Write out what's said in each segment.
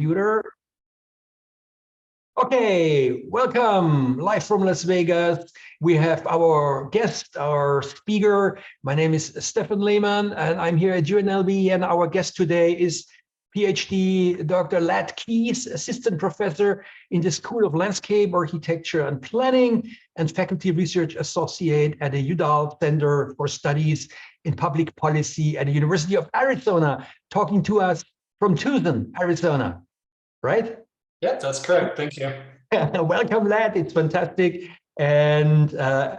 computer. Okay, welcome live from Las Vegas. We have our guest, our speaker. My name is Stefan Lehmann, and I'm here at UNLV. And our guest today is PhD Dr. Lat Keys, assistant professor in the School of Landscape, Architecture and Planning, and faculty research associate at the Udall Center for Studies in Public Policy at the University of Arizona, talking to us from Tucson, Arizona, right? Yeah, that's correct. Thank you. Welcome, Lat. It's fantastic. And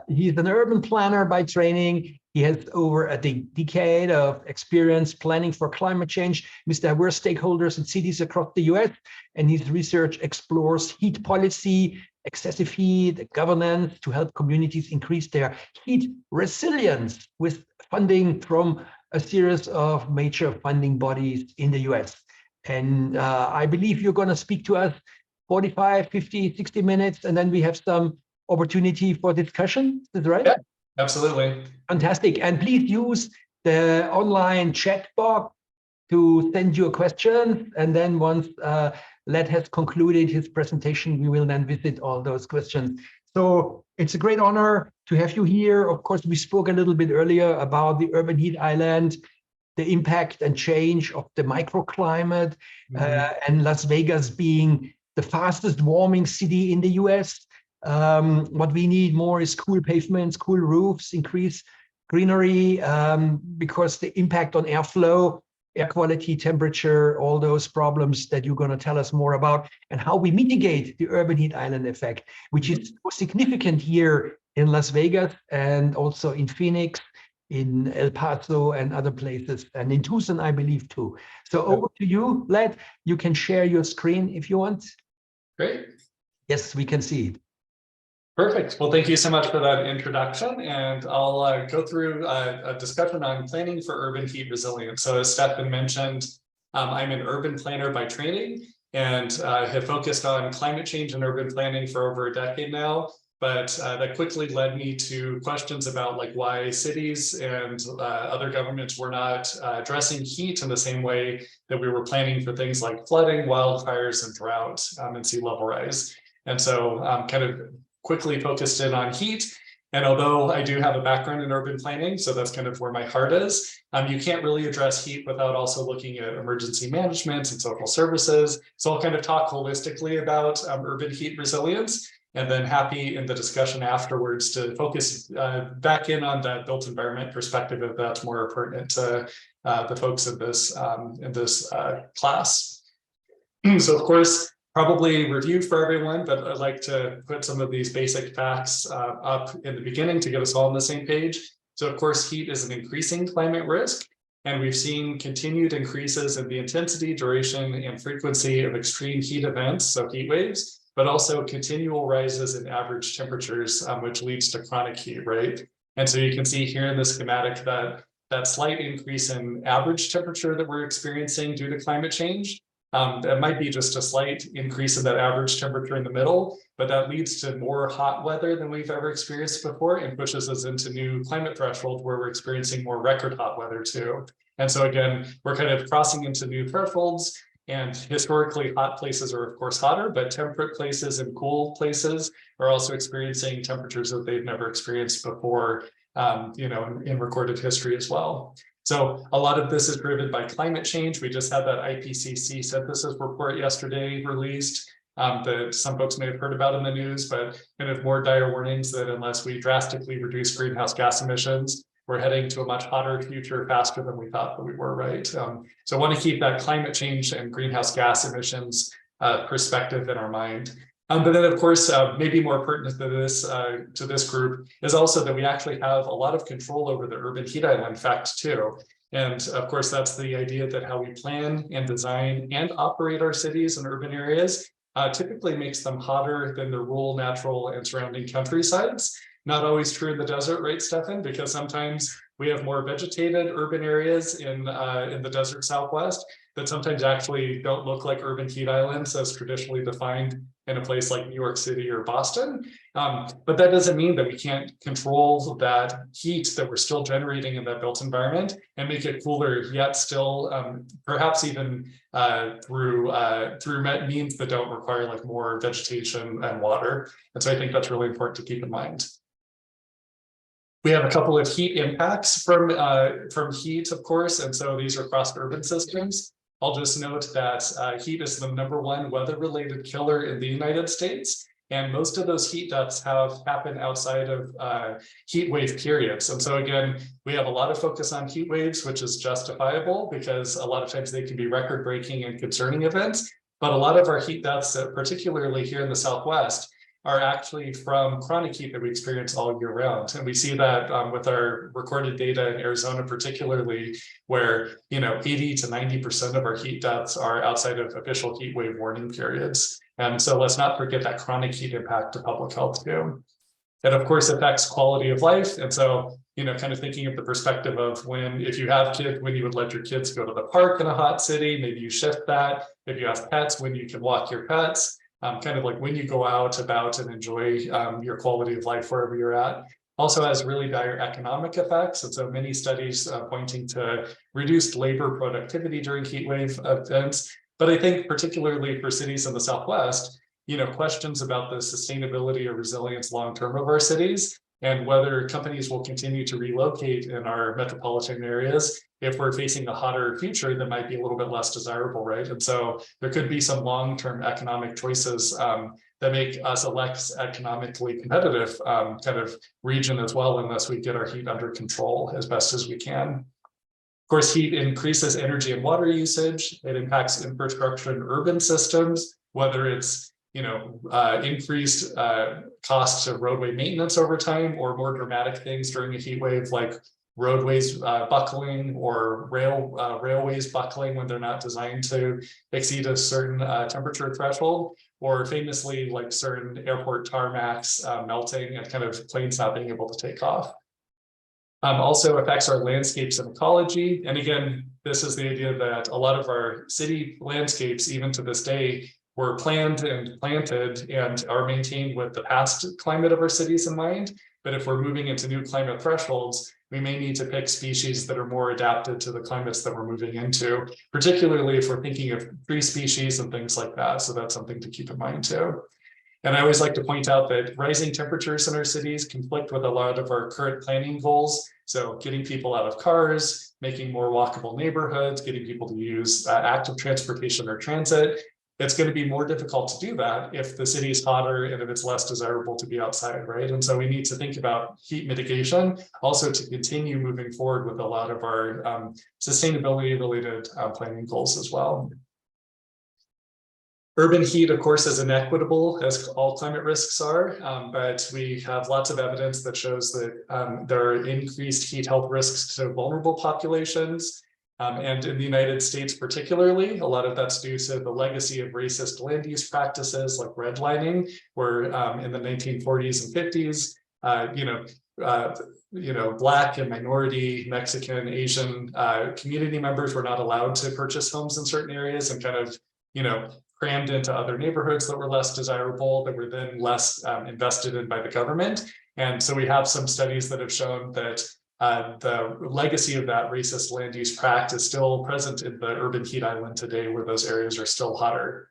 he's an urban planner by training. He has over a decade of experience planning for climate change with diverse stakeholders in cities across the US. And his research explores heat policy, excessive heat, governance to help communities increase their heat resilience with funding from a series of major funding bodies in the US. And I believe you're going to speak to us 45, 50, 60 minutes, and then we have some opportunity for discussion. Is that right? Yeah, absolutely. Fantastic. And please use the online chat box to send your questions. And then once Led has concluded his presentation, we will then visit all those questions. So it's a great honor to have you here. Of course, we spoke a little bit earlier about the urban heat island, the impact and change of the microclimate, and Las Vegas being the fastest warming city in the US. What we need more is cool pavements, cool roofs, increase greenery, because the impact on airflow, air quality, temperature, all those problems that you're going to tell us more about, and how we mitigate the urban heat island effect, which is significant here in Las Vegas and also in Phoenix, in El Paso and other places, and in Tucson, I believe too. So over to you, Led. You can share your screen if you want. Great. Yes, we can see it. Perfect. Well, thank you so much for that introduction. And I'll go through a discussion on planning for urban heat resilience. So as Stefan mentioned, I'm an urban planner by training and have focused on climate change and urban planning for over a decade now. But that quickly led me to questions about like why cities and other governments were not addressing heat in the same way that we were planning for things like flooding, wildfires, and drought and sea level rise. And so kind of quickly focused in on heat. And although I do have a background in urban planning, so that's kind of where my heart is, you can't really address heat without also looking at emergency management and social services. So I'll kind of talk holistically about urban heat resilience. And then happy in the discussion afterwards to focus back in on that built environment perspective if that's more pertinent to the folks in this class. So of course, probably review for everyone, but I'd like to put some of these basic facts up in the beginning to get us all on the same page. So of course, heat is an increasing climate risk, and we've seen continued increases in the intensity, duration, and frequency of extreme heat events, so heat waves, but also continual rises in average temperatures, which leads to chronic heat, right? And so you can see here in the schematic that that slight increase in average temperature that we're experiencing due to climate change, that might be just a slight increase in that average temperature in the middle, but that leads to more hot weather than we've ever experienced before and pushes us into new climate thresholds where we're experiencing more record hot weather too. And so again, we're kind of crossing into new thresholds. And historically, hot places are, of course, hotter, but temperate places and cool places are also experiencing temperatures that they've never experienced before, in recorded history as well. So a lot of this is driven by climate change. We just had that IPCC synthesis report yesterday released that some folks may have heard about in the news, but kind of more dire warnings that unless we drastically reduce greenhouse gas emissions, we're heading to a much hotter future faster than we thought that we were, right? So I want to keep that climate change and greenhouse gas emissions perspective in our mind. But then, of course, maybe more pertinent to this group is also that we actually have a lot of control over the urban heat island fact too. And of course, that's the idea that how we plan and design and operate our cities and urban areas typically makes them hotter than the rural, natural, and surrounding countrysides. Not always true in the desert, right, Stefan? Because sometimes we have more vegetated urban areas in the desert Southwest, that sometimes actually don't look like urban heat islands as traditionally defined in a place like New York City or Boston. But that doesn't mean that we can't control that heat that we're still generating in that built environment and make it cooler, yet still perhaps even through means that don't require like more vegetation and water. And so I think that's really important to keep in mind. We have a couple of heat impacts from heat, of course, and so these are across urban systems. I'll just note that heat is the #1 weather-related killer in the United States, and most of those heat deaths have happened outside of heat wave periods. And so again, we have a lot of focus on heat waves, which is justifiable because a lot of times they can be record-breaking and concerning events. But a lot of our heat deaths, particularly here in the Southwest, are actually from chronic heat that we experience all year round. And we see that with our recorded data in Arizona, particularly, where 80 to 90% of our heat deaths are outside of official heat wave warning periods. And so let's not forget that chronic heat impact to public health too. It of course affects quality of life. And so, kind of thinking of the perspective of if you have kids, when you would let your kids go to the park in a hot city, maybe you shift that. If you have pets, when you can walk your pets. Kind of like when you go about and enjoy your quality of life wherever you're at. Also has really dire economic effects. And so many studies pointing to reduced labor productivity during heat wave events. But I think particularly for cities in the Southwest, questions about the sustainability or resilience long-term of our cities and whether companies will continue to relocate in our metropolitan areas if we're facing a hotter future that might be a little bit less desirable, right? And so there could be some long-term economic choices that make us a less economically competitive kind of region as well, unless we get our heat under control as best as we can. Of course, heat increases energy and water usage. It impacts infrastructure and urban systems, whether it's increased costs of roadway maintenance over time, or more dramatic things during a heat wave like roadways buckling or railways buckling when they're not designed to exceed a certain temperature threshold, or famously like certain airport tarmacs melting and kind of planes not being able to take off. Also affects our landscapes and ecology. And again, this is the idea that a lot of our city landscapes, even to this day, were planned and planted and are maintained with the past climate of our cities in mind. But if we're moving into new climate thresholds, we may need to pick species that are more adapted to the climates that we're moving into, particularly if we're thinking of tree species and things like that. So that's something to keep in mind too. And I always like to point out that rising temperatures in our cities conflict with a lot of our current planning goals. So getting people out of cars, making more walkable neighborhoods, getting people to use active transportation or transit. It's going to be more difficult to do that if the city is hotter and if it's less desirable to be outside, right? And so we need to think about heat mitigation, also to continue moving forward with a lot of our sustainability related planning goals as well. Urban heat, of course, is inequitable, as all climate risks are, but we have lots of evidence that shows that there are increased heat health risks to vulnerable populations. And in the United States particularly, a lot of that's due to the legacy of racist land use practices like redlining, where in the 1940s and 50s, Black and minority, Mexican, Asian community members were not allowed to purchase homes in certain areas and kind of, crammed into other neighborhoods that were less desirable, that were then less invested in by the government. And so we have some studies that have shown that the legacy of that racist land use practice is still present in the urban heat island today, where those areas are still hotter.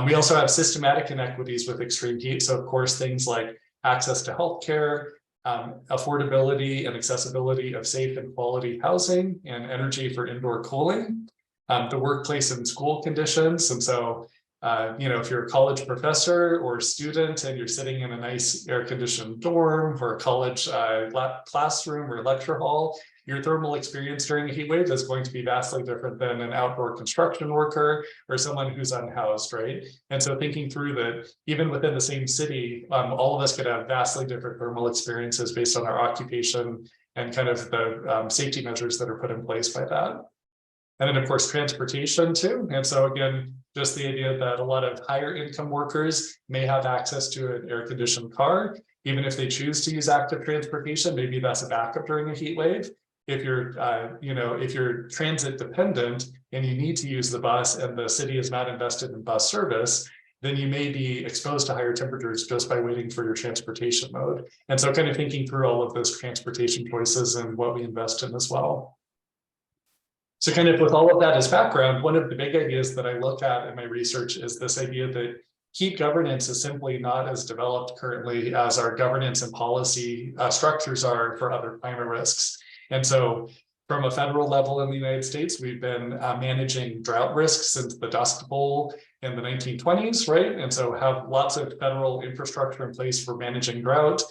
We also have systematic inequities with extreme heat. So of course, things like access to healthcare, affordability and accessibility of safe and quality housing and energy for indoor cooling, the workplace and school conditions. And so, if you're a college professor or student and you're sitting in a nice air-conditioned dorm or a college classroom or lecture hall, your thermal experience during a heat wave is going to be vastly different than an outdoor construction worker or someone who's unhoused, right? And so thinking through that, even within the same city, all of us could have vastly different thermal experiences based on our occupation and kind of the safety measures that are put in place by that. And then of course, transportation too. And so again, just the idea that a lot of higher income workers may have access to an air-conditioned car, even if they choose to use active transportation, maybe that's a backup during a heat wave. If you're, if you're transit dependent and you need to use the bus and the city is not invested in bus service, then you may be exposed to higher temperatures just by waiting for your transportation mode. And so kind of thinking through all of those transportation choices and what we invest in as well. So kind of with all of that as background, one of the big ideas that I look at in my research is this idea that heat governance is simply not as developed currently as our governance and policy structures are for other climate risks. And so from a federal level in the United States, we've been managing drought risks since the Dust Bowl in the 1920s, right? And so have lots of federal infrastructure in place for managing drought.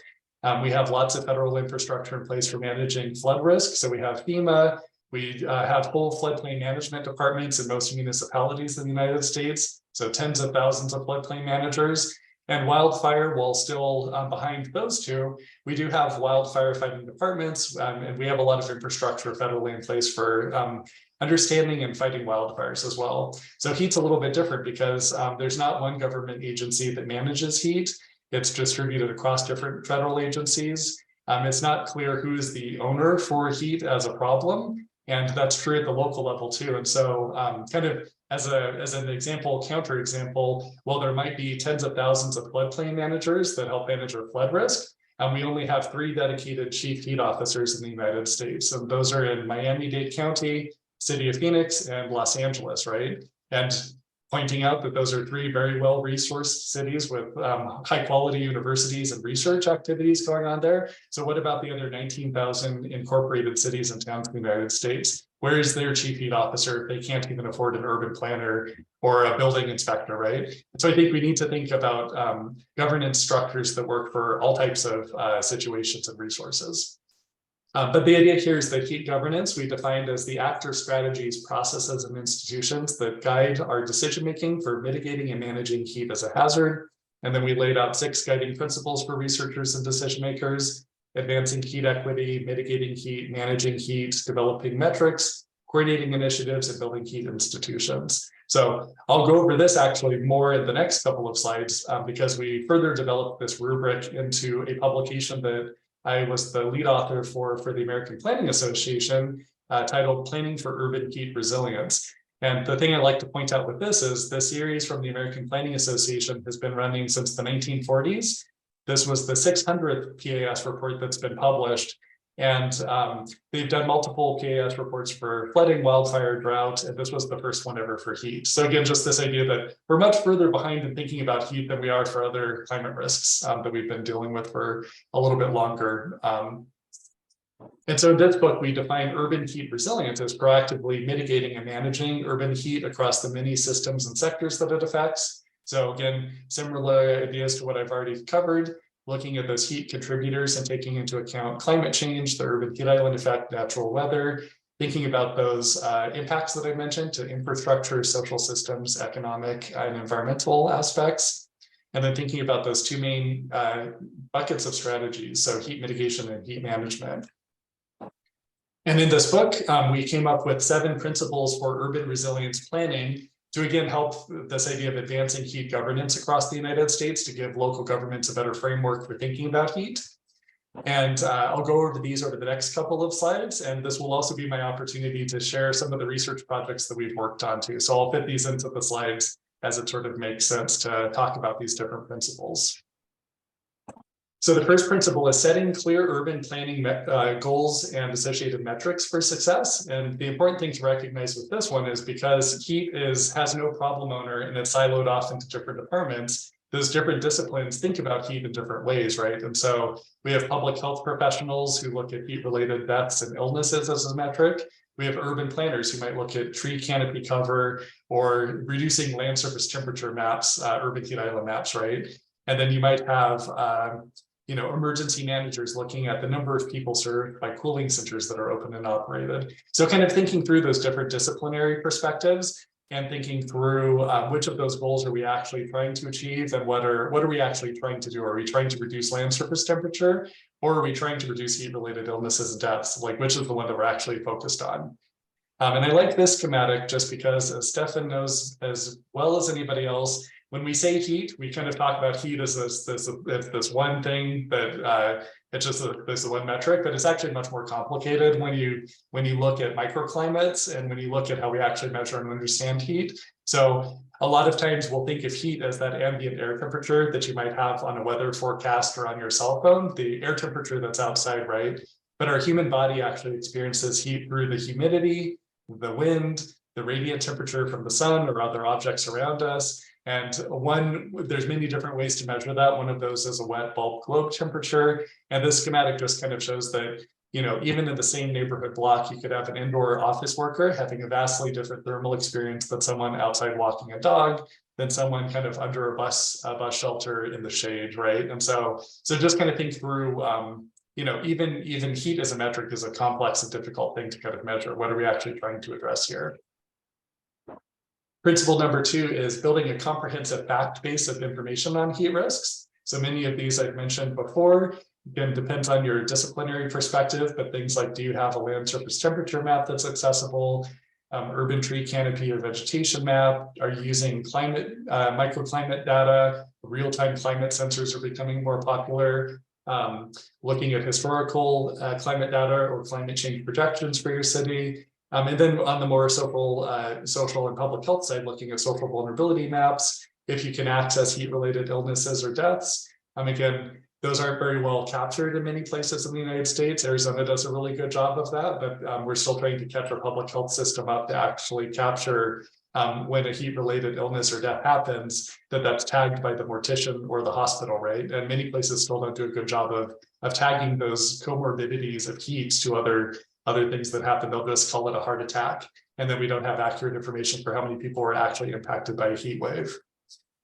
We have lots of federal infrastructure in place for managing flood risk. So we have FEMA, we have whole floodplain management departments in most municipalities in the United States. So tens of thousands of floodplain managers. And wildfire, while still behind those two, we do have wildfire fighting departments, and we have a lot of infrastructure federally in place for understanding and fighting wildfires as well. So heat's a little bit different because there's not one government agency that manages heat. It's distributed across different federal agencies. It's not clear who's the owner for heat as a problem. And that's true at the local level too. And so kind of as an example, counterexample, while there might be tens of thousands of floodplain managers that help manage our flood risk, we only have 3 dedicated chief heat officers in the United States. And those are in Miami-Dade County, City of Phoenix, and Los Angeles, right? And pointing out that those are 3 very well-resourced cities with high-quality universities and research activities going on there. So what about the other 19,000 incorporated cities and towns in the United States? Where is their chief heat officer if they can't even afford an urban planner or a building inspector, right? And so I think we need to think about governance structures that work for all types of situations and resources. But the idea here is that heat governance we defined as the actor strategies, processes, and institutions that guide our decision-making for mitigating and managing heat as a hazard. And then we laid out 6 guiding principles for researchers and decision makers: advancing heat equity, mitigating heat, managing heat, developing metrics, coordinating initiatives, and building heat institutions. So I'll go over this actually more in the next couple of slides because we further developed this rubric into a publication that I was the lead author for the American Planning Association, titled Planning for Urban Heat Resilience. And the thing I like to point out with this is the series from the American Planning Association has been running since the 1940s. This was the 600th PAS report that's been published. And they've done multiple PAS reports for flooding, wildfire, drought, and this was the first one ever for heat. So again, just this idea that we're much further behind in thinking about heat than we are for other climate risks that we've been dealing with for a little bit longer. And so in this book, we define urban heat resilience as proactively mitigating and managing urban heat across the many systems and sectors that it affects. So again, similar ideas to what I've already covered, looking at those heat contributors and taking into account climate change, the urban heat island effect, natural weather, thinking about those impacts that I mentioned to infrastructure, social systems, economic and environmental aspects, and then thinking about those 2 main buckets of strategies, so heat mitigation and heat management. And in this book, we came up with 7 principles for urban resilience planning to again help this idea of advancing heat governance across the United States to give local governments a better framework for thinking about heat. And I'll go over these over the next couple of slides, and this will also be my opportunity to share some of the research projects that we've worked on too. So I'll fit these into the slides as it sort of makes sense to talk about these different principles. So the first principle is setting clear urban planning goals and associated metrics for success. And the important thing to recognize with this one is because heat has no problem owner and it's siloed off into different departments, those different disciplines think about heat in different ways, right? And so we have public health professionals who look at heat-related deaths and illnesses as a metric. We have urban planners who might look at tree canopy cover or reducing land surface temperature maps, urban heat island maps, right? And then you might have emergency managers looking at the number of people served by cooling centers that are open and operated. So kind of thinking through those different disciplinary perspectives and thinking through which of those goals are we actually trying to achieve and what are we actually trying to do? Are we trying to reduce land surface temperature or are we trying to reduce heat-related illnesses and deaths? Like which is the one that we're actually focused on? And I like this schematic just because, as Stefan knows as well as anybody else, when we say heat, we kind of talk about heat as this one thing that it's just there's the one metric, but it's actually much more complicated when you look at microclimates and when you look at how we actually measure and understand heat. So a lot of times we'll think of heat as that ambient air temperature that you might have on a weather forecast or on your cell phone, the air temperature that's outside, right? But our human body actually experiences heat through the humidity, the wind, the radiant temperature from the sun or other objects around us. And there's many different ways to measure that. One of those is a wet bulb globe temperature. And this schematic just kind of shows that, you know, even in the same neighborhood block, you could have an indoor office worker having a vastly different thermal experience than someone outside walking a dog, than someone kind of under a bus shelter in the shade, right? And so just kind of think through, you know, even heat as a metric is a complex and difficult thing to kind of measure. What are we actually trying to address here? Principle number 2 is building a comprehensive fact base of information on heat risks. So many of these I've mentioned before. Again, depends on your disciplinary perspective, but things like, do you have a land surface temperature map that's accessible? Urban tree canopy or vegetation map? Are you using climate, microclimate data? Real-time climate sensors are becoming more popular. Looking at historical climate data or climate change projections for your city. And then on the more social and public health side, looking at social vulnerability maps, if you can access heat-related illnesses or deaths. Again, those aren't very well captured in many places in the United States. Arizona does a really good job of that, but we're still trying to catch our public health system up to actually capture when a heat-related illness or death happens, that's tagged by the mortician or the hospital, right? And many places still don't do a good job of tagging those comorbidities of heat to other things that happen. They'll just call it a heart attack. And then we don't have accurate information for how many people are actually impacted by a heat wave.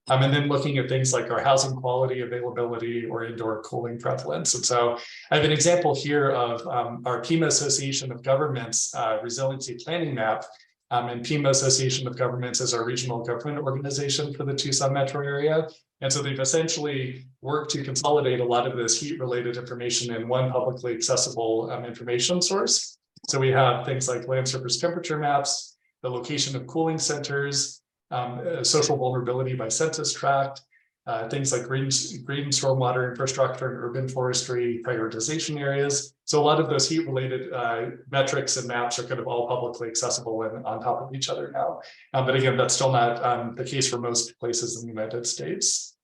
And then looking at things like our housing quality, availability, or indoor cooling prevalence. And so I have an example here of our PEMA Association of Governments resiliency planning map. And PEMA Association of Governments is our regional government organization for the Tucson metro area. And so they've essentially worked to consolidate a lot of this heat-related information in one publicly accessible information source. So we have things like land surface temperature maps, the location of cooling centers, social vulnerability by census tract, things like green stormwater infrastructure and urban forestry prioritization areas. So a lot of those heat-related metrics and maps are kind of all publicly accessible and on top of each other now. But again, that's still not the case for most places in the United States.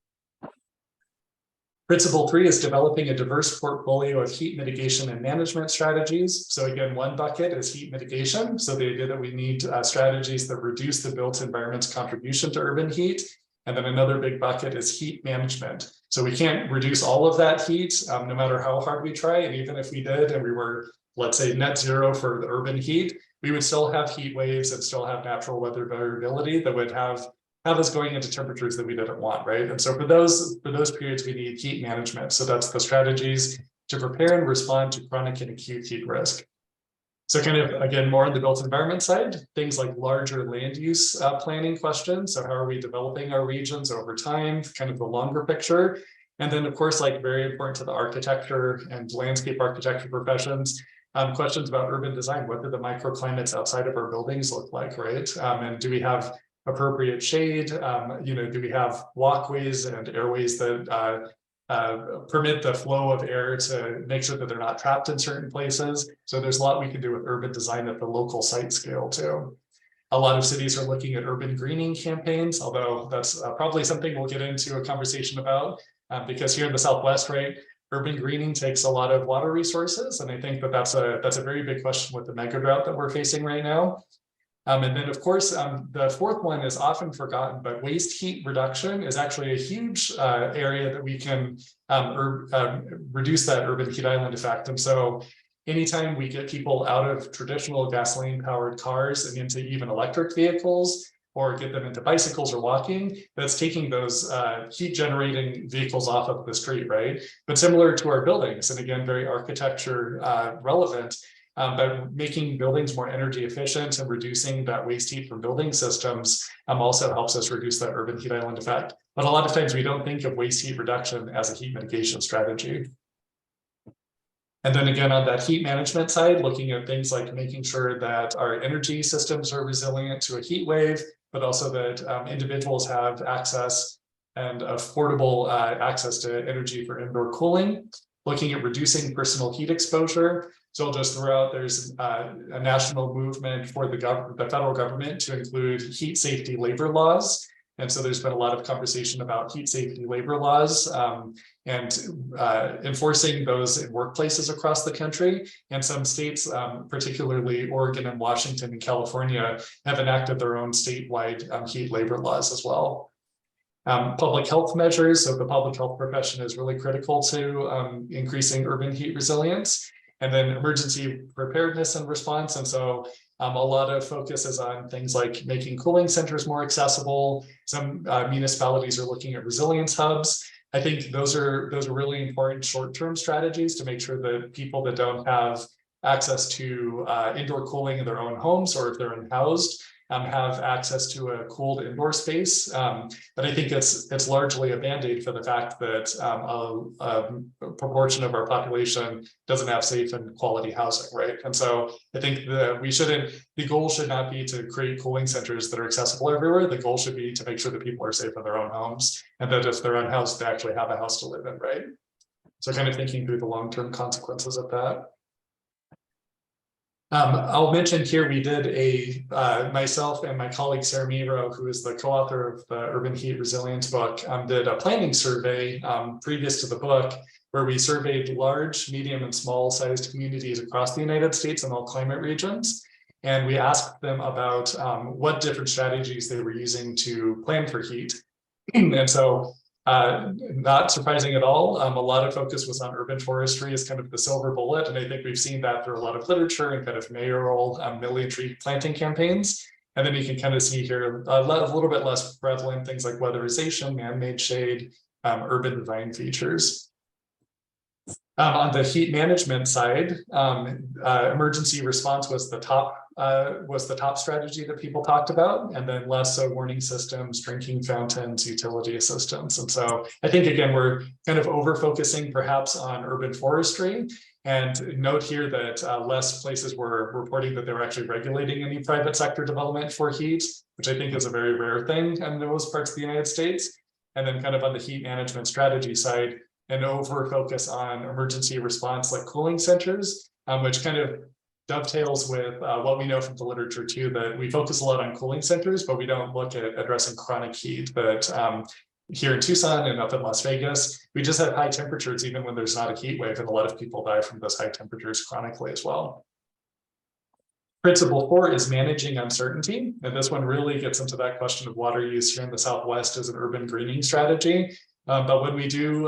Principle 3 is developing a diverse portfolio of heat mitigation and management strategies. So again, one bucket is heat mitigation. So the idea that we need strategies that reduce the built environment's contribution to urban heat. And then another big bucket is heat management. So we can't reduce all of that heat, no matter how hard we try. And even if we did, and we were, let's say, net zero for the urban heat, we would still have heat waves and still have natural weather variability that would have us going into temperatures that we didn't want, right? And so for those periods, we need heat management. So that's the strategies to prepare and respond to chronic and acute heat risk. So kind of, again, more on the built environment side, things like larger land use planning questions. So how are we developing our regions over time, kind of the longer picture. And then, of course, like very important to the architecture and landscape architecture professions, questions about urban design. What do the microclimates outside of our buildings look like, right? And do we have appropriate shade? Do we have walkways and airways that permit the flow of air to make sure that they're not trapped in certain places? So there's a lot we can do with urban design at the local site scale too. A lot of cities are looking at urban greening campaigns, although that's probably something we'll get into a conversation about because here in the Southwest, right, urban greening takes a lot of water resources. And I think that that's a very big question with the mega drought that we're facing right now. And then, of course, the fourth one is often forgotten, but waste heat reduction is actually a huge area that we can reduce that urban heat island effect. And so anytime we get people out of traditional gasoline-powered cars and into even electric vehicles, or get them into bicycles or walking, that's taking those heat-generating vehicles off of the street, right? But similar to our buildings, and again, very architecture relevant, but making buildings more energy efficient and reducing that waste heat from building systems also helps us reduce that urban heat island effect. But a lot of times we don't think of waste heat reduction as a heat mitigation strategy. And then again, on that heat management side, looking at things like making sure that our energy systems are resilient to a heat wave, but also that individuals have access and affordable access to energy for indoor cooling, looking at reducing personal heat exposure. So I'll just throw out, there's a national movement for the federal government to include heat safety labor laws. And so there's been a lot of conversation about heat safety labor laws and enforcing those in workplaces across the country. And some states, particularly Oregon and Washington and California, have enacted their own statewide heat labor laws as well. Public health measures, so the public health profession is really critical to increasing urban heat resilience. And then emergency preparedness and response. And so a lot of focus is on things like making cooling centers more accessible. Some municipalities are looking at resilience hubs. I think those are really important short-term strategies to make sure that people that don't have access to indoor cooling in their own homes, or if they're unhoused, have access to a cooled indoor space. But I think it's largely a band-aid for the fact that a proportion of our population doesn't have safe and quality housing, right? And so I think the goal should not be to create cooling centers that are accessible everywhere. The goal should be to make sure that people are safe in their own homes, and that if they're unhoused, they actually have a house to live in, right? So kind of thinking through the long-term consequences of that. I'll mention here, we did myself and my colleague Sarah Miro, who is the co-author of the Urban Heat Resilience book, did a planning survey previous to the book, where we surveyed large, medium, and small-sized communities across the United States in all climate regions. And we asked them about what different strategies they were using to plan for heat. And so not surprising at all. A lot of focus was on urban forestry as kind of the silver bullet. And I think we've seen that through a lot of literature and kind of mayoral million tree planting campaigns. And then you can kind of see here a little bit less prevalent things like weatherization, man-made shade, urban design features. On the heat management side, emergency response was the top strategy that people talked about, and then less so warning systems, drinking fountains, utility assistance. And so I think, again, we're kind of over-focusing perhaps on urban forestry. And note here that less places were reporting that they were actually regulating any private sector development for heat, which I think is a very rare thing in most parts of the United States. And then kind of on the heat management strategy side, an over focus on emergency response like cooling centers, which kind of dovetails with what we know from the literature too, that we focus a lot on cooling centers, but we don't look at addressing chronic heat. But here in Tucson and up in Las Vegas, we just have high temperatures even when there's not a heat wave, and a lot of people die from those high temperatures chronically as well. Principle 4 is managing uncertainty. And this one really gets into that question of water use here in the Southwest as an urban greening strategy. But when we do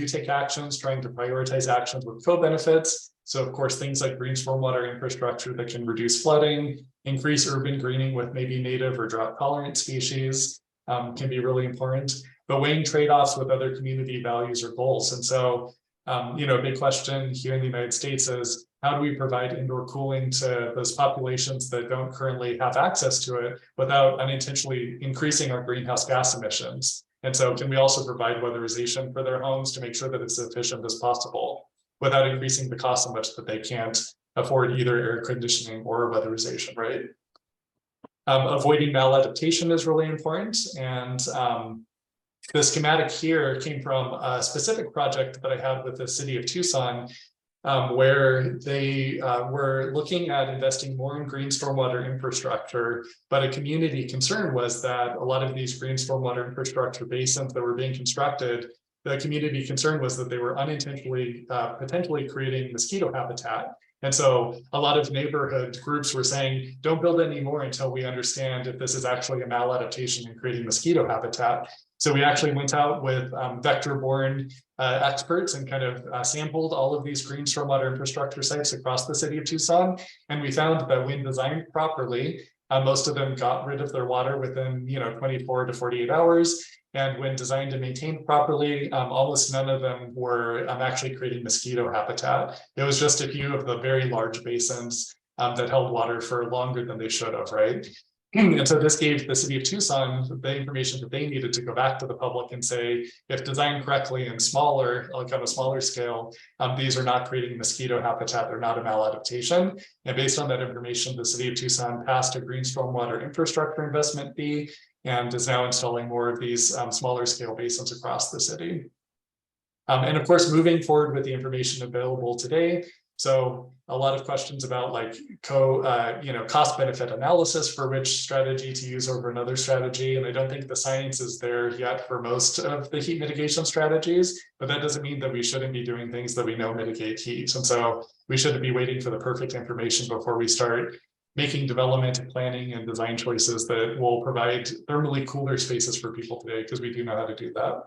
take actions, trying to prioritize actions with co-benefits. So of course, things like green stormwater infrastructure that can reduce flooding, increase urban greening with maybe native or drought tolerant species can be really important. But weighing trade-offs with other community values or goals. And so, a big question here in the United States is, how do we provide indoor cooling to those populations that don't currently have access to it without unintentionally increasing our greenhouse gas emissions? And so can we also provide weatherization for their homes to make sure that it's as efficient as possible without increasing the cost so much that they can't afford either air conditioning or weatherization, right? Avoiding maladaptation is really important. And the schematic here came from a specific project that I had with the city of Tucson, where they were looking at investing more in green stormwater infrastructure, but a community concern was that a lot of these green stormwater infrastructure basins that were being constructed, the community concern was that they were unintentionally potentially creating mosquito habitat. And so a lot of neighborhood groups were saying, don't build any more until we understand if this is actually a maladaptation in creating mosquito habitat. So we actually went out with vector-borne experts and kind of sampled all of these green stormwater infrastructure sites across the city of Tucson. And we found that when designed properly, most of them got rid of their water within 24 to 48 hours. And when designed and maintained properly, almost none of them were actually creating mosquito habitat. It was just a few of the very large basins that held water for longer than they should have, right? And so this gave the city of Tucson the information that they needed to go back to the public and say, if designed correctly and smaller, like on a smaller scale, these are not creating mosquito habitat, they're not a maladaptation. And based on that information, the city of Tucson passed a green stormwater infrastructure investment fee and is now installing more of these smaller scale basins across the city. And of course, moving forward with the information available today. So a lot of questions about like cost benefit analysis for which strategy to use over another strategy. And I don't think the science is there yet for most of the heat mitigation strategies, but that doesn't mean that we shouldn't be doing things that we know mitigate heat. And so we shouldn't be waiting for the perfect information before we start making development, planning, and design choices that will provide thermally cooler spaces for people today, because we do know how to do that.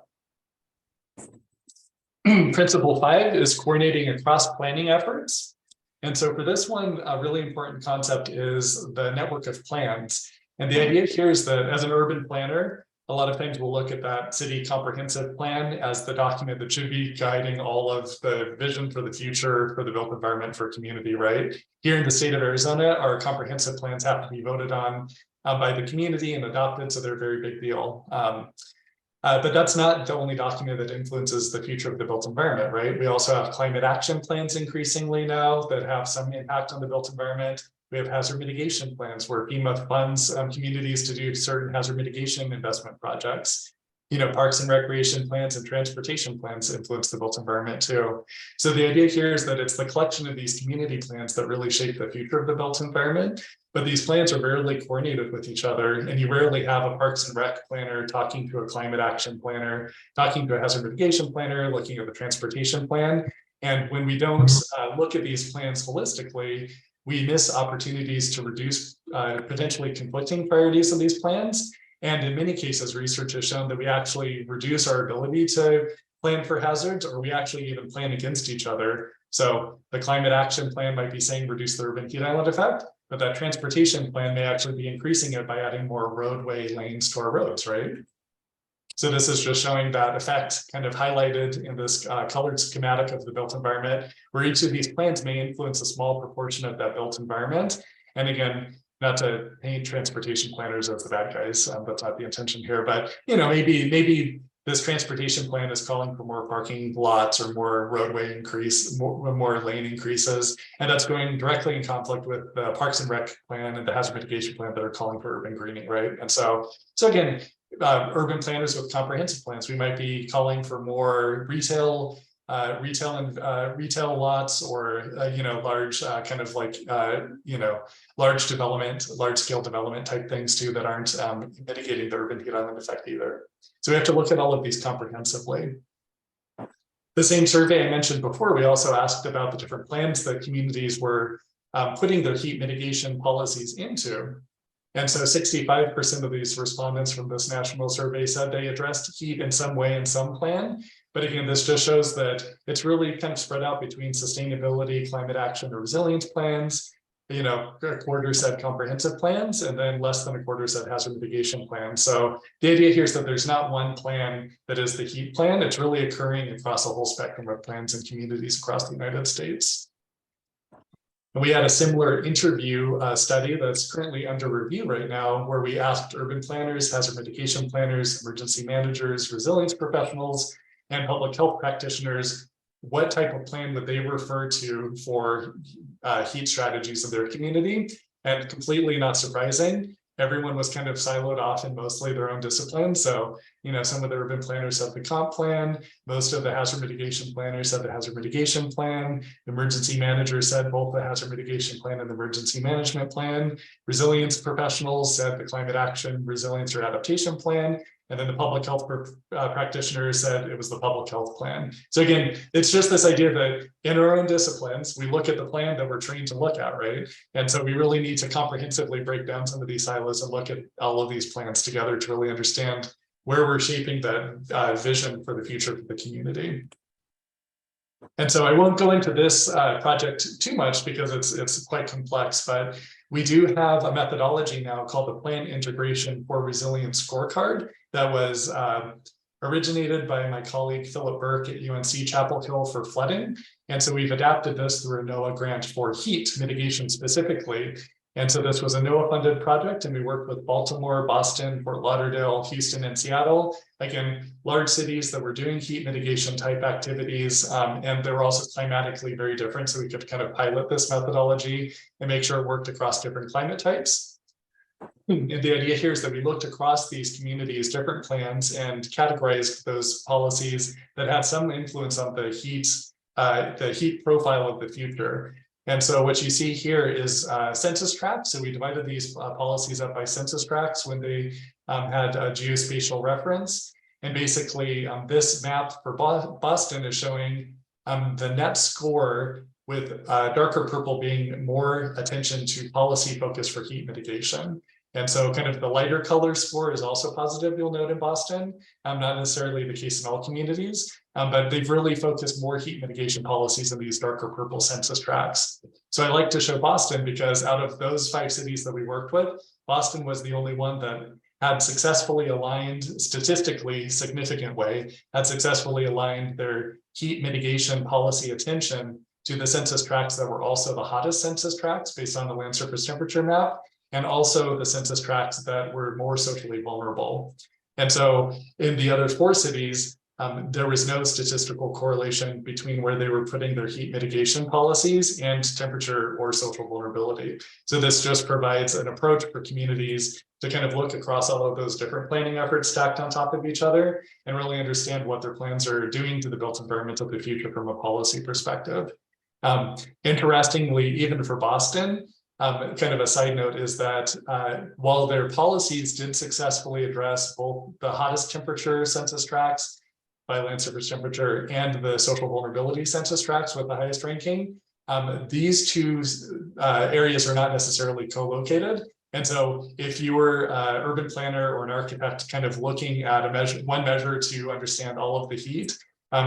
Principle 5 is coordinating across planning efforts. And so for this one, a really important concept is the network of plans. And the idea here is that as an urban planner, a lot of times we'll look at that city comprehensive plan as the document that should be guiding all of the vision for the future for the built environment for community, right? Here in the state of Arizona, our comprehensive plans have to be voted on by the community and adopted, so they're a very big deal. But that's not the only document that influences the future of the built environment, right? We also have climate action plans increasingly now that have some impact on the built environment. We have hazard mitigation plans where FEMA funds communities to do certain hazard mitigation investment projects. You know, parks and recreation plans and transportation plans influence the built environment too. So the idea here is that it's the collection of these community plans that really shape the future of the built environment. But these plans are rarely coordinated with each other, and you rarely have a parks and rec planner talking to a climate action planner, talking to a hazard mitigation planner, looking at the transportation plan. And when we don't look at these plans holistically, we miss opportunities to reduce potentially conflicting priorities in these plans. And in many cases, research has shown that we actually reduce our ability to plan for hazards, or we actually even plan against each other. So the climate action plan might be saying reduce the urban heat island effect, but that transportation plan may actually be increasing it by adding more roadway lanes to our roads, right? So this is just showing that effect kind of highlighted in this colored schematic of the built environment, where each of these plans may influence a small proportion of that built environment. And again, not to paint transportation planners as the bad guys, that's not the intention here, but you know, maybe this transportation plan is calling for more parking lots or more roadway increase, more lane increases, and that's going directly in conflict with the Parks and Rec plan and the hazard mitigation plan that are calling for urban greening, right? And so again, urban planners with comprehensive plans, we might be calling for more retail lots, or large kind of like large scale development type things too that aren't mitigating the urban heat island effect either. So we have to look at all of these comprehensively. The same survey I mentioned before, we also asked about the different plans that communities were putting their heat mitigation policies into. And so 65% of these respondents from this national survey said they addressed heat in some way in some plan. But again, this just shows that it's really kind of spread out between sustainability, climate action, or resilience plans. You know, a quarter said comprehensive plans, and then less than a quarter said hazard mitigation plans. So the idea here is that there's not one plan that is the heat plan. It's really occurring across a whole spectrum of plans and communities across the United States. And we had a similar interview study that's currently under review right now, where we asked urban planners, hazard mitigation planners, emergency managers, resilience professionals, and public health practitioners what type of plan would they refer to for heat strategies in their community. And completely not surprising, everyone was kind of siloed off in mostly their own discipline. So, some of the urban planners had the comp plan, most of the hazard mitigation planners had the hazard mitigation plan, emergency managers said both the hazard mitigation plan and the emergency management plan, resilience professionals said the climate action, resilience, or adaptation plan, and then the public health practitioners said it was the public health plan. So again, it's just this idea that in our own disciplines, we look at the plan that we're trained to look at, right? And so we really need to comprehensively break down some of these silos and look at all of these plans together to really understand where we're shaping that vision for the future of the community. And so I won't go into this project too much because it's quite complex, but we do have a methodology now called the Plan Integration for Resilience Scorecard that was originated by my colleague Philip Burke at UNC Chapel Hill for flooding. And so we've adapted this through a NOAA grant for heat mitigation specifically. And so this was a NOAA-funded project, and we worked with Baltimore, Boston, Fort Lauderdale, Houston, and Seattle. Again, large cities that were doing heat mitigation type activities, and they were also climatically very different. So we could kind of pilot this methodology and make sure it worked across different climate types. And the idea here is that we looked across these communities, different plans, and categorized those policies that had some influence on the heat profile of the future. And so what you see here is census tracts. So we divided these policies up by census tracts when they had a geospatial reference. And basically this map for Boston is showing the net score, with darker purple being more attention to policy focus for heat mitigation. And so kind of the lighter color score is also positive, you'll note in Boston, not necessarily the case in all communities, but they've really focused more heat mitigation policies in these darker purple census tracts. So I like to show Boston because out of those 5 cities that we worked with, Boston was the only one that had successfully aligned, statistically significant way, had successfully aligned their heat mitigation policy attention to the census tracts that were also the hottest census tracts based on the land surface temperature map, and also the census tracts that were more socially vulnerable. And so in the other 4 cities, there was no statistical correlation between where they were putting their heat mitigation policies and temperature or social vulnerability. So this just provides an approach for communities to kind of look across all of those different planning efforts stacked on top of each other and really understand what their plans are doing to the built environment of the future from a policy perspective. Interestingly, even for Boston, kind of a side note is that while their policies did successfully address both the hottest temperature census tracts by land surface temperature and the social vulnerability census tracts with the highest ranking, these 2 areas are not necessarily co-located. And so if you were an urban planner or an architect kind of looking at one measure to understand all of the heat,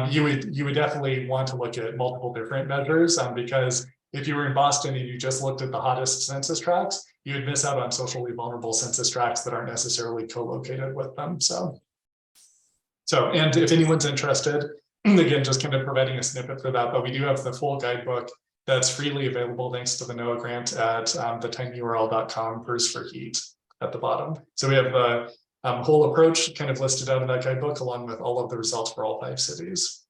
you would definitely want to look at multiple different measures, because if you were in Boston and you just looked at the hottest census tracts, you would miss out on socially vulnerable census tracts that aren't necessarily co-located with them. So, and if anyone's interested, again, just kind of providing a snippet for that, but we do have the full guidebook that's freely available thanks to the NOAA grant at thetinyrl.com/for-heat at the bottom. So we have the whole approach kind of listed out in that guidebook along with all of the results for all 5 cities.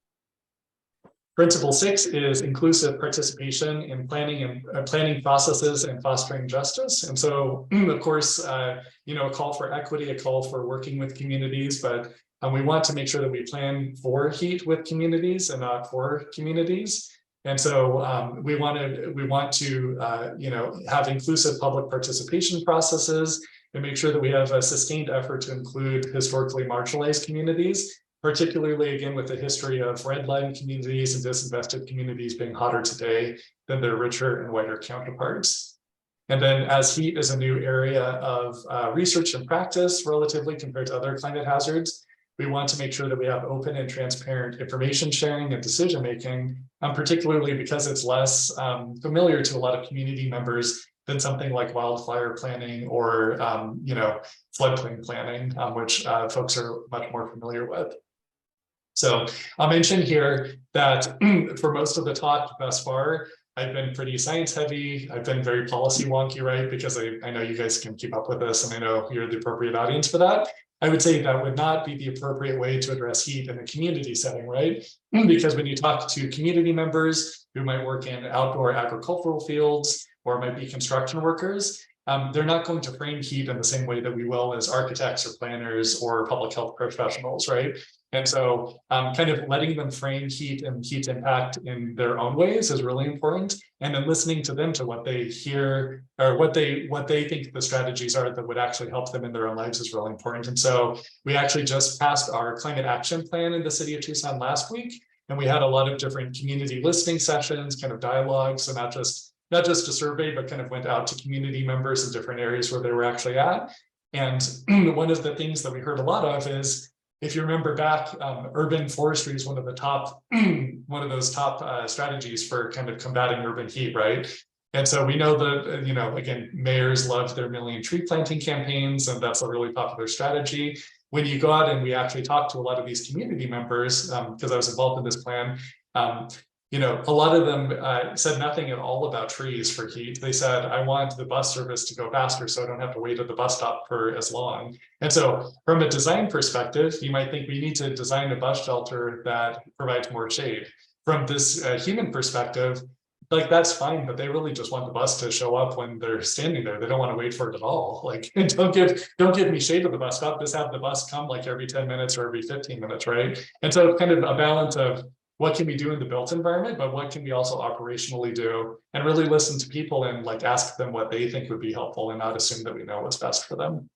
Principle 6 is inclusive participation in planning and planning processes and fostering justice. And so, of course, a call for equity, a call for working with communities, but we want to make sure that we plan for heat with communities and not for communities. And so we want to have inclusive public participation processes and make sure that we have a sustained effort to include historically marginalized communities, particularly again with the history of redlined communities and disinvested communities being hotter today than their richer and whiter counterparts. And then as heat is a new area of research and practice relatively compared to other climate hazards, we want to make sure that we have open and transparent information sharing and decision making, particularly because it's less familiar to a lot of community members than something like wildfire planning or floodplain planning, which folks are much more familiar with. So I'll mention here that for most of the talk thus far, I've been pretty science heavy. I've been very policy wonky, right? Because I know you guys can keep up with this and I know you're the appropriate audience for that. I would say that would not be the appropriate way to address heat in a community setting, right? Because when you talk to community members who might work in outdoor agricultural fields or might be construction workers, they're not going to frame heat in the same way that we will as architects or planners or public health professionals, right? And so kind of letting them frame heat and heat impact in their own ways is really important. And then listening to them to what they hear or what they think the strategies are that would actually help them in their own lives is really important. And so we actually just passed our climate action plan in the city of Tucson last week. And we had a lot of different community listening sessions, kind of dialogues. So not just a survey, but kind of went out to community members in different areas where they were actually at. And one of the things that we heard a lot of is, if you remember back, urban forestry is one of those top strategies for kind of combating urban heat, right? And so we know that, again, mayors love their million tree planting campaigns, and that's a really popular strategy. When you go out and we actually talk to a lot of these community members, because I was involved in this plan, a lot of them said nothing at all about trees for heat. They said, I want the bus service to go faster so I don't have to wait at the bus stop for as long. And so from a design perspective, you might think we need to design a bus shelter that provides more shade. From this human perspective, like that's fine, but they really just want the bus to show up when they're standing there. They don't want to wait for it at all. Like don't give me shade at the bus stop, just have the bus come like every 10 minutes or every 15 minutes, right? And so it's kind of a balance of what can we do in the built environment, but what can we also operationally do, and really listen to people and like ask them what they think would be helpful and not assume that we know what's best for them.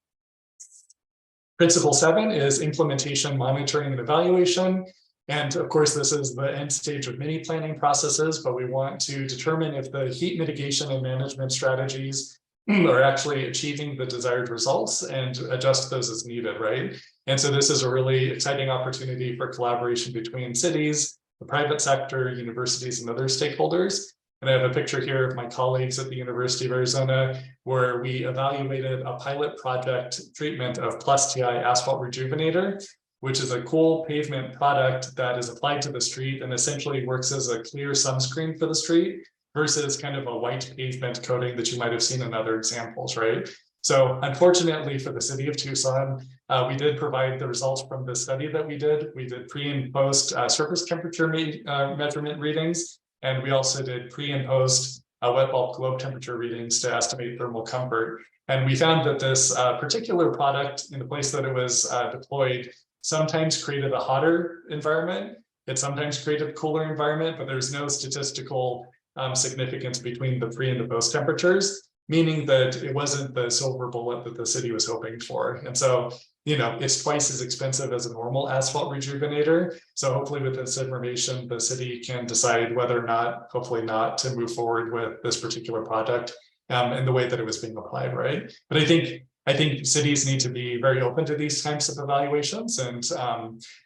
Principle 7 is implementation, monitoring, and evaluation. And of course, this is the end stage of many planning processes, but we want to determine if the heat mitigation and management strategies are actually achieving the desired results and adjust those as needed, right? And so this is a really exciting opportunity for collaboration between cities, the private sector, universities, and other stakeholders. And I have a picture here of my colleagues at the University of Arizona, where we evaluated a pilot project treatment of Plus TI asphalt rejuvenator, which is a cool pavement product that is applied to the street and essentially works as a clear sunscreen for the street versus kind of a white pavement coating that you might have seen in other examples, right? So unfortunately for the city of Tucson, we did provide the results from the study that we did. We did pre and post surface temperature measurement readings, and we also did pre and post wet bulb globe temperature readings to estimate thermal comfort. And we found that this particular product, in the place that it was deployed, sometimes created a hotter environment. It sometimes created a cooler environment, but there's no statistical significance between the pre and the post temperatures, meaning that it wasn't the silver bullet that the city was hoping for. And so, it's twice as expensive as a normal asphalt rejuvenator. So hopefully with this information, the city can decide whether or not, hopefully not, to move forward with this particular project and the way that it was being applied, right? But I think cities need to be very open to these types of evaluations, and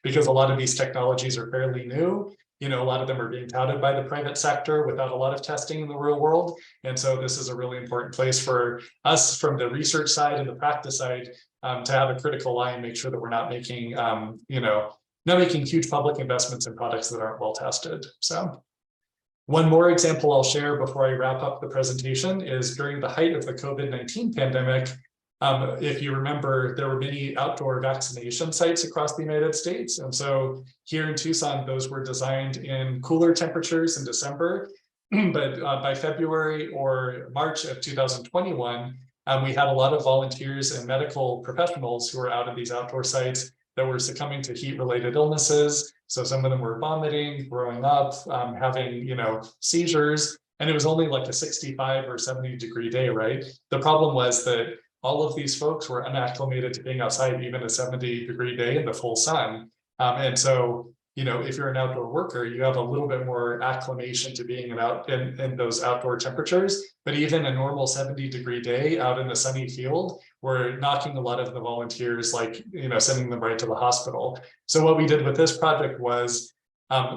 because a lot of these technologies are fairly new, a lot of them are being touted by the private sector without a lot of testing in the real world. And so this is a really important place for us from the research side and the practice side to have a critical eye and make sure that we're not making, not making huge public investments in products that aren't well tested. So one more example I'll share before I wrap up the presentation is during the height of the COVID-19 pandemic. If you remember, there were many outdoor vaccination sites across the United States. And so here in Tucson, those were designed in cooler temperatures in December. But by February or March of 2021, we had a lot of volunteers and medical professionals who were out at these outdoor sites that were succumbing to heat-related illnesses. So some of them were vomiting, throwing up, having, seizures. And it was only like a 65 or 70 degree day, right? The problem was that all of these folks were unacclimated to being outside even a 70 degree day in the full sun. And so, if you're an outdoor worker, you have a little bit more acclimation to being in those outdoor temperatures. But even a normal 70 degree day out in a sunny field, we're knocking a lot of the volunteers, like, sending them right to the hospital. So what we did with this project was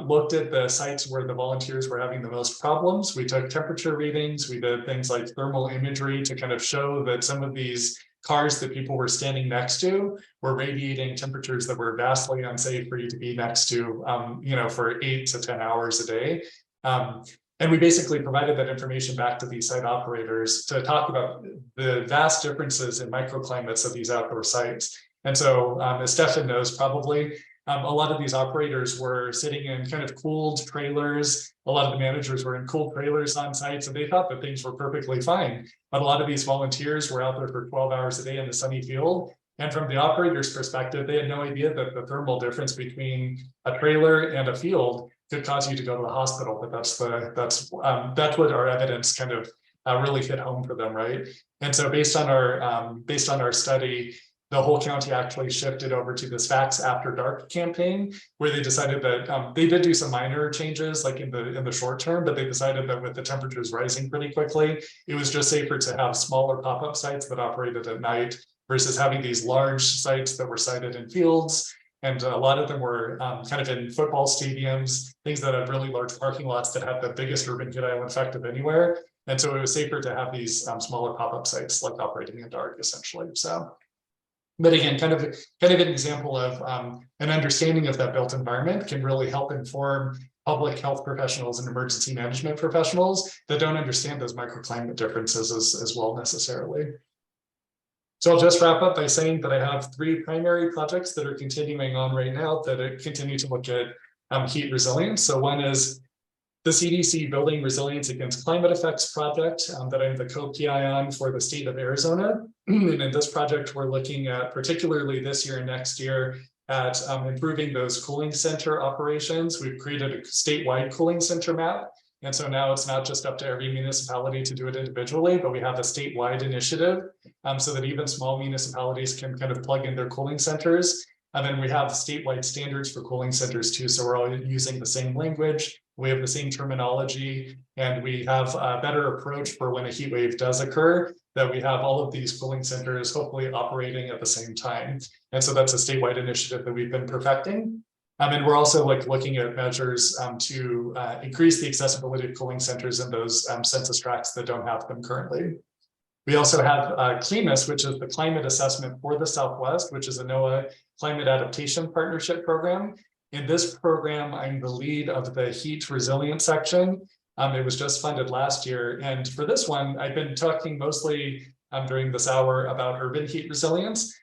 looked at the sites where the volunteers were having the most problems. We took temperature readings. We did things like thermal imagery to kind of show that some of these cars that people were standing next to were radiating temperatures that were vastly unsafe for you to be next to, for 8 to 10 hours a day. And we basically provided that information back to these site operators to talk about the vast differences in microclimates of these outdoor sites. And so, as Stefan knows probably, a lot of these operators were sitting in kind of cooled trailers. A lot of the managers were in cool trailers on site, so they thought that things were perfectly fine. But a lot of these volunteers were out there for 12 hours a day in the sunny field. And from the operator's perspective, they had no idea that the thermal difference between a trailer and a field could cause you to go to the hospital. But that's what our evidence kind of really hit home for them, right? And so based on our study, the whole county actually shifted over to this Facts After Dark campaign, where they decided that they did do some minor changes, like in the short term, but they decided that with the temperatures rising pretty quickly, it was just safer to have smaller pop-up sites that operated at night versus having these large sites that were sited in fields. And a lot of them were kind of in football stadiums, things that had really large parking lots that had the biggest urban heat island effect of anywhere. And so it was safer to have these smaller pop-up sites like operating in dark, essentially. So. But again, kind of an example of an understanding of that built environment can really help inform public health professionals and emergency management professionals that don't understand those microclimate differences as well necessarily. So I'll just wrap up by saying that I have 3 primary projects that are continuing on right now that continue to look at heat resilience. So one is the CDC Building Resilience Against Climate Effects project that I'm the co-PI on for the state of Arizona. And in this project, we're looking at, particularly this year and next year, at improving those cooling center operations. We've created a statewide cooling center map. And so now it's not just up to every municipality to do it individually, but we have a statewide initiative so that even small municipalities can kind of plug in their cooling centers. And then we have statewide standards for cooling centers too. So we're all using the same language. We have the same terminology, and we have a better approach for when a heat wave does occur, that we have all of these cooling centers hopefully operating at the same time. And so that's a statewide initiative that we've been perfecting. And we're also looking at measures to increase the accessibility of cooling centers in those census tracts that don't have them currently. We also have CLIMAS, which is the Climate Assessment for the Southwest, which is a NOAA Climate Adaptation Partnership Program. In this program, I'm the lead of the heat resilience section. It was just funded last year. And for this one, I've been talking mostly during this hour about urban heat resilience.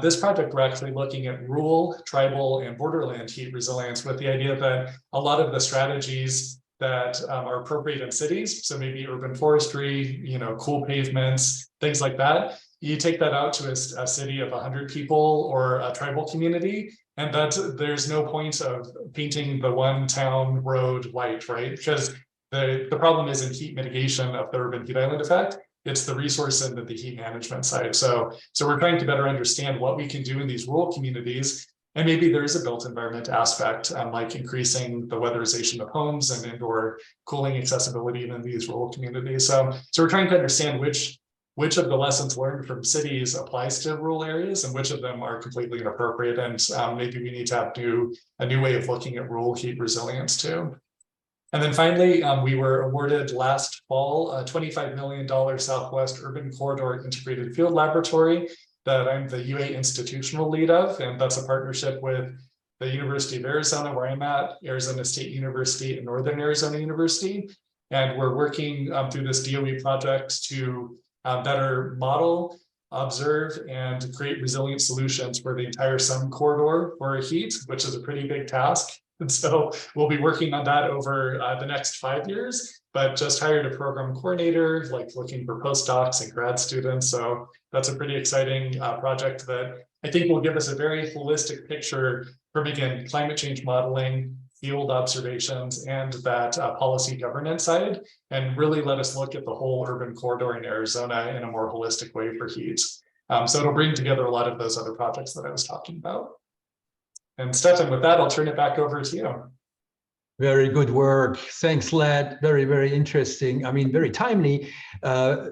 This project, we're actually looking at rural, tribal, and borderland heat resilience with the idea that a lot of the strategies that are appropriate in cities, so maybe urban forestry, cool pavements, things like that, you take that out to a city of 100 people or a tribal community, and there's no point of painting the one town road white, right? Because the problem isn't heat mitigation of the urban heat island effect. It's the resource and the heat management side. So we're trying to better understand what we can do in these rural communities. And maybe there is a built environment aspect, like increasing the weatherization of homes and indoor cooling accessibility in these rural communities. So we're trying to understand which of the lessons learned from cities applies to rural areas and which of them are completely inappropriate. And maybe we need to have a new way of looking at rural heat resilience too. And then finally, we were awarded last fall a $25 million Southwest Urban Corridor Integrated Field Laboratory that I'm the UA institutional lead of. And that's a partnership with the University of Arizona, where I'm at, Arizona State University, and Northern Arizona University. And we're working through this DOE project to better model, observe, and create resilient solutions for the entire sun corridor for heat, which is a pretty big task. And so we'll be working on that over the next 5 years, but just hired a program coordinator, looking for postdocs and grad students. So that's a pretty exciting project that I think will give us a very holistic picture from, again, climate change modeling, field observations, and that policy governance side, and really let us look at the whole urban corridor in Arizona in a more holistic way for heat. So it'll bring together a lot of those other projects that I was talking about. And Stefan, with that, I'll turn it back over to you. Very good work. Thanks, Lad. Very, very interesting. I mean, very timely.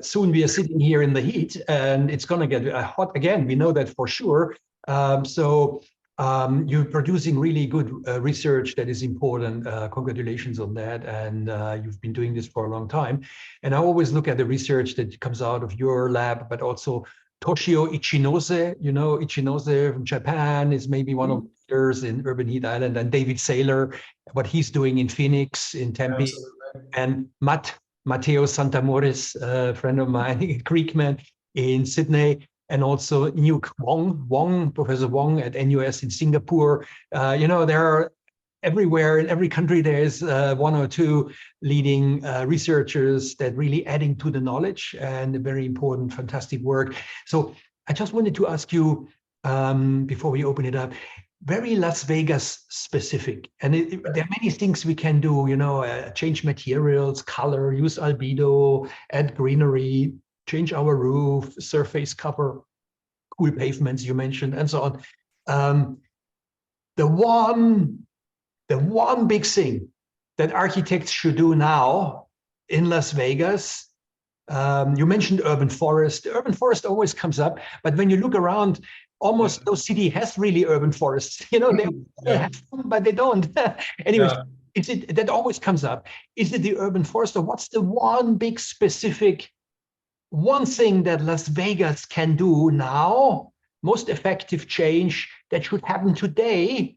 Soon we are sitting here in the heat and it's going to get hot again. We know that for sure. You're producing really good research that is important. Congratulations on that. And you've been doing this for a long time. And I always look at the research that comes out of your lab, but also Toshio Ichinose, Ichinose from Japan is maybe one of the leaders in Urban Heat Island, and David Saylor, what he's doing in Phoenix, in Tempe, absolutely. And Matteo Santamoris, a friend of mine, a Greek man in Sydney, and also Nuke Wong, Professor Wong at NUS in Singapore. There are everywhere in every country, there's 1 or 2 leading researchers that really adding to the knowledge, and a very important, fantastic work. So I just wanted to ask you, before we open it up, very Las Vegas specific. And there are many things we can do, change materials, color, use albedo, add greenery, change our roof, surface cover, cool pavements you mentioned, and so on. The one big thing that architects should do now in Las Vegas, you mentioned urban forest. The urban forest always comes up, but when you look around, almost no city has really urban forests. They have some, but they don't. Anyways, that always comes up. Is it the urban forest, or what's the one big specific one thing that Las Vegas can do now, most effective change that should happen today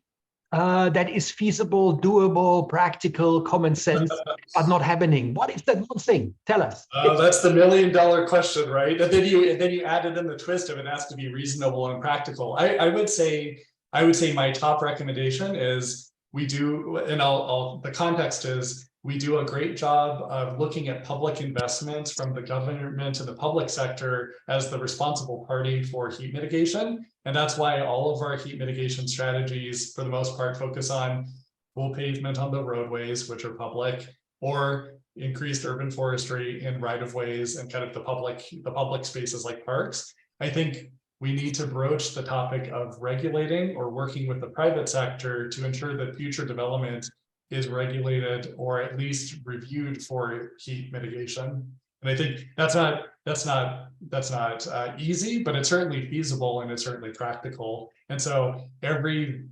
that is feasible, doable, practical, common sense, but not happening? What is that one thing? Tell us. That's the $1 million question, right? And then you added in the twist of it has to be reasonable and practical. I would say my top recommendation is we do, and the context is we do a great job of looking at public investments from the government and the public sector as the responsible party for heat mitigation. And that's why all of our heat mitigation strategies, for the most part, focus on full pavement on the roadways, which are public, or increased urban forestry in right-of-ways and kind of the public spaces like parks. I think we need to broach the topic of regulating or working with the private sector to ensure that future development is regulated or at least reviewed for heat mitigation. And I think that's not easy, but it's certainly feasible and it's certainly practical. And so every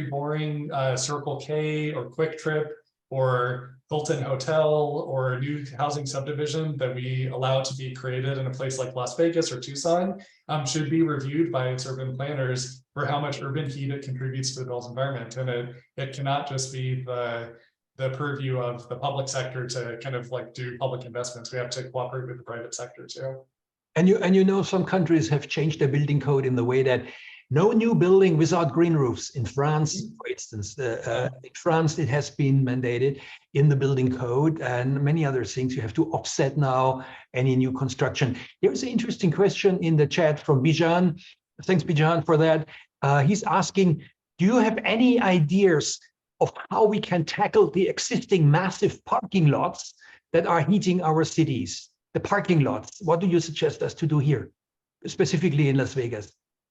boring Circle K or Quick Trip or Hilton Hotel or a new housing subdivision that we allow to be created in a place like Las Vegas or Tucson should be reviewed by its urban planners for how much urban heat it contributes to the built environment. And it cannot just be the purview of the public sector to kind of like do public investments. We have to cooperate with the private sector too. And you know, some countries have changed their building code in the way that no new building without green roofs. In France, for instance, in France, it has been mandated in the building code, and many other things. You have to offset now any new construction. There's an interesting question in the chat from Bijan. Thanks, Bijan, for that. He's asking, do you have any ideas of how we can tackle the existing massive parking lots that are heating our cities? The parking lots, what do you suggest us to do here, specifically in Las Vegas?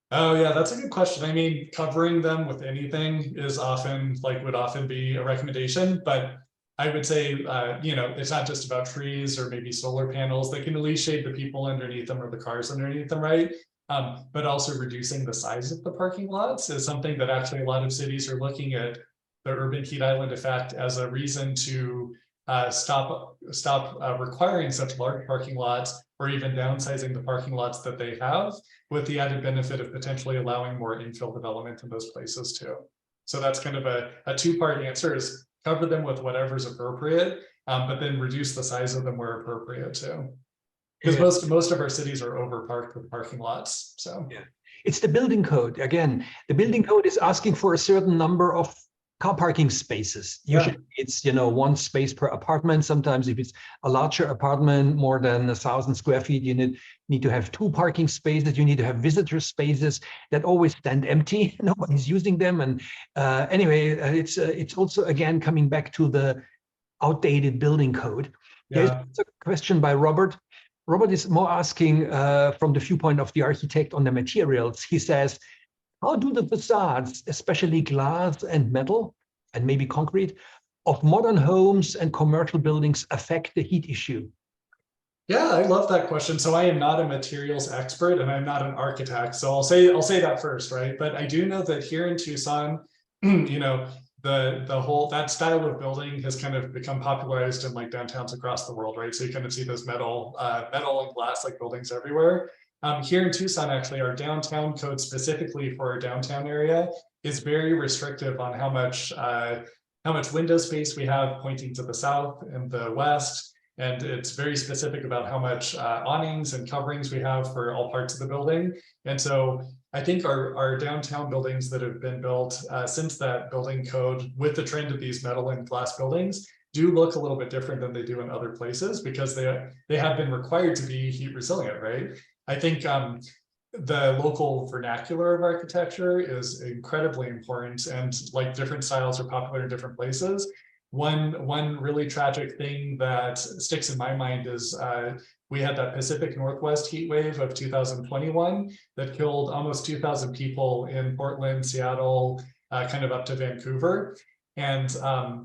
Oh yeah, that's a good question. I mean, covering them with anything is would often be a recommendation, but I would say, it's not just about trees or maybe solar panels. They can at least shade the people underneath them or the cars underneath them, right? But also reducing the size of the parking lots is something that actually a lot of cities are looking at the urban heat island effect as a reason to stop requiring such large parking lots or even downsizing the parking lots that they have, with the added benefit of potentially allowing more infill development in those places too. So that's kind of a two-part answer: is cover them with whatever's appropriate, but then reduce the size of them where appropriate too. Because most of our cities are overparked with parking lots. So yeah, it's the building code. Again, the building code is asking for a certain number of car parking spaces. Usually it's, one space per apartment. Sometimes if it's a larger apartment, more than 1,000 square feet, you need to have 2 parking spaces. You need to have visitor spaces that always stand empty. Nobody's using them. And anyway, it's also, again, coming back to the outdated building code. There's a question by Robert. Robert is more asking from the viewpoint of the architect on the materials. He says, how do the facades, especially glass and metal, and maybe concrete, of modern homes and commercial buildings affect the heat issue? Yeah, I love that question. So I am not a materials expert and I'm not an architect. So I'll say that first, right? But I do know that here in Tucson, that style of building has kind of become popularized in like downtowns across the world, right? So you kind of see those metal and glass like buildings everywhere. Here in Tucson, actually, our downtown code specifically for our downtown area is very restrictive on how much window space we have pointing to the south and the west. And it's very specific about how much awnings and coverings we have for all parts of the building. And so I think our downtown buildings that have been built since that building code, with the trend of these metal and glass buildings, do look a little bit different than they do in other places because they have been required to be heat resilient, right? I think the local vernacular of architecture is incredibly important, and like different styles are popular in different places. One really tragic thing that sticks in my mind is we had that Pacific Northwest heat wave of 2021 that killed almost 2,000 people in Portland, Seattle, kind of up to Vancouver. And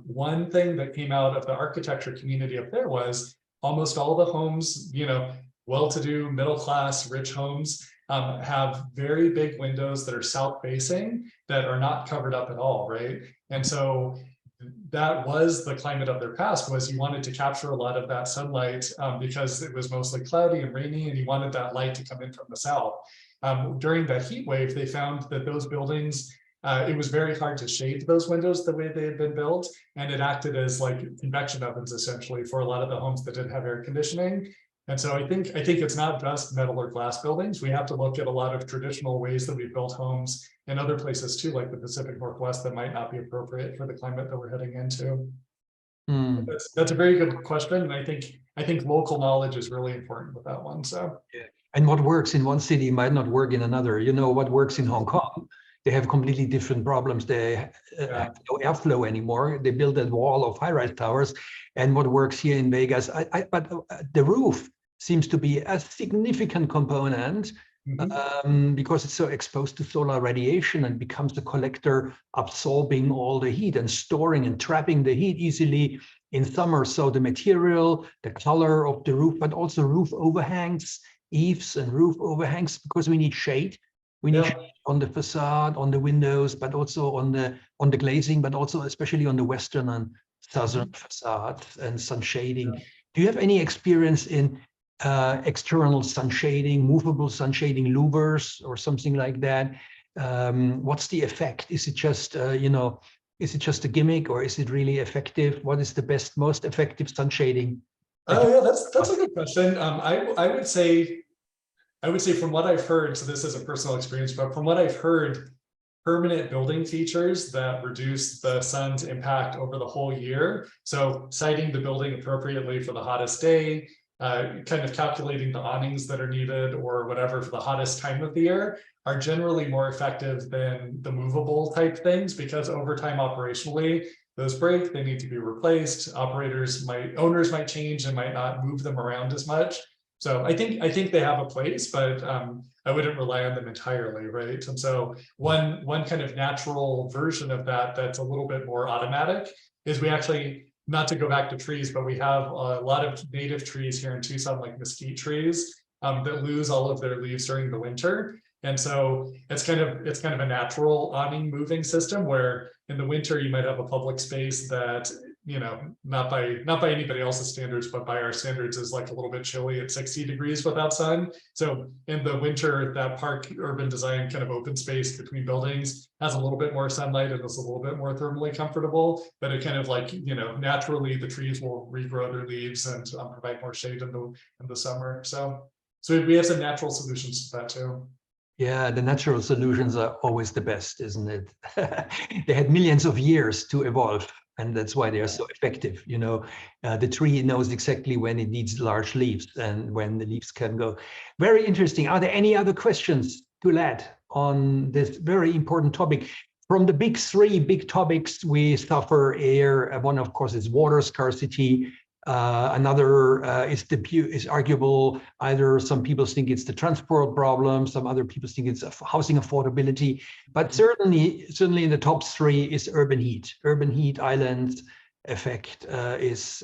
one thing that came out of the architecture community up there was almost all the homes, well-to-do, middle-class, rich homes have very big windows that are south-facing that are not covered up at all, right? And so that was the climate of their past, was you wanted to capture a lot of that sunlight because it was mostly cloudy and rainy, and you wanted that light to come in from the south. During that heat wave, they found that those buildings it was very hard to shade those windows the way they had been built, and it acted as like convection ovens essentially for a lot of the homes that didn't have air conditioning. And so I think it's not just metal or glass buildings. We have to look at a lot of traditional ways that we've built homes in other places too, like the Pacific Northwest, that might not be appropriate for the climate that we're heading into. That's a very good question, and I think local knowledge is really important with that one. So yeah. And what works in one city might not work in another. You know, what works in Hong Kong, they have completely different problems. They have no airflow anymore. They build a wall of high-rise towers, and what works here in Vegas, but the roof seems to be a significant component. Because it's so exposed to solar radiation and becomes the collector, absorbing all the heat and storing and trapping the heat easily in summer. So the material, the color of the roof, but also roof overhangs, eaves and roof overhangs, because we need shade. We need shade on the facade, on the windows, but also on the glazing, but also especially on the western and southern facades, and sun shading. Do you have any experience in external sun shading, movable sun shading louvers or something like that? What's the effect? Is it just is it just a gimmick, or is it really effective? What is the best, most effective sun shading? Oh yeah, that's a good question. I would say from what I've heard, so this is a personal experience, but from what I've heard, permanent building features that reduce the sun's impact over the whole year. So siting the building appropriately for the hottest day, kind of calculating the awnings that are needed or whatever for the hottest time of the year, are generally more effective than the movable type things, because over time operationally those break, they need to be replaced. Owners might change and might not move them around as much. So I think they have a place, but I wouldn't rely on them entirely, right? And so one kind of natural version of that that's a little bit more automatic is we actually, not to go back to trees, but we have a lot of native trees here in Tucson, like mesquite trees, that lose all of their leaves during the winter. And so it's kind of a natural awning moving system, where in the winter you might have a public space that, you know, not by anybody else's standards, but by our standards, is like a little bit chilly at 60 degrees without sun. So in the winter, that park urban design kind of open space between buildings has a little bit more sunlight and is a little bit more thermally comfortable, but it kind of like, you know, naturally the trees will regrow their leaves and provide more shade in the summer. So we have some natural solutions to that too. Yeah, the natural solutions are always the best, isn't it? They had millions of years to evolve, and that's why they are so effective. You know, the tree knows exactly when it needs large leaves and when the leaves can go. Very interesting. Are there any other questions to add on this very important topic? From the big three big topics we suffer here, one of course is water scarcity. Another is arguable. Either some people think it's the transport problem, some other people think it's housing affordability, but certainly in the top three is urban heat. Urban heat island effect is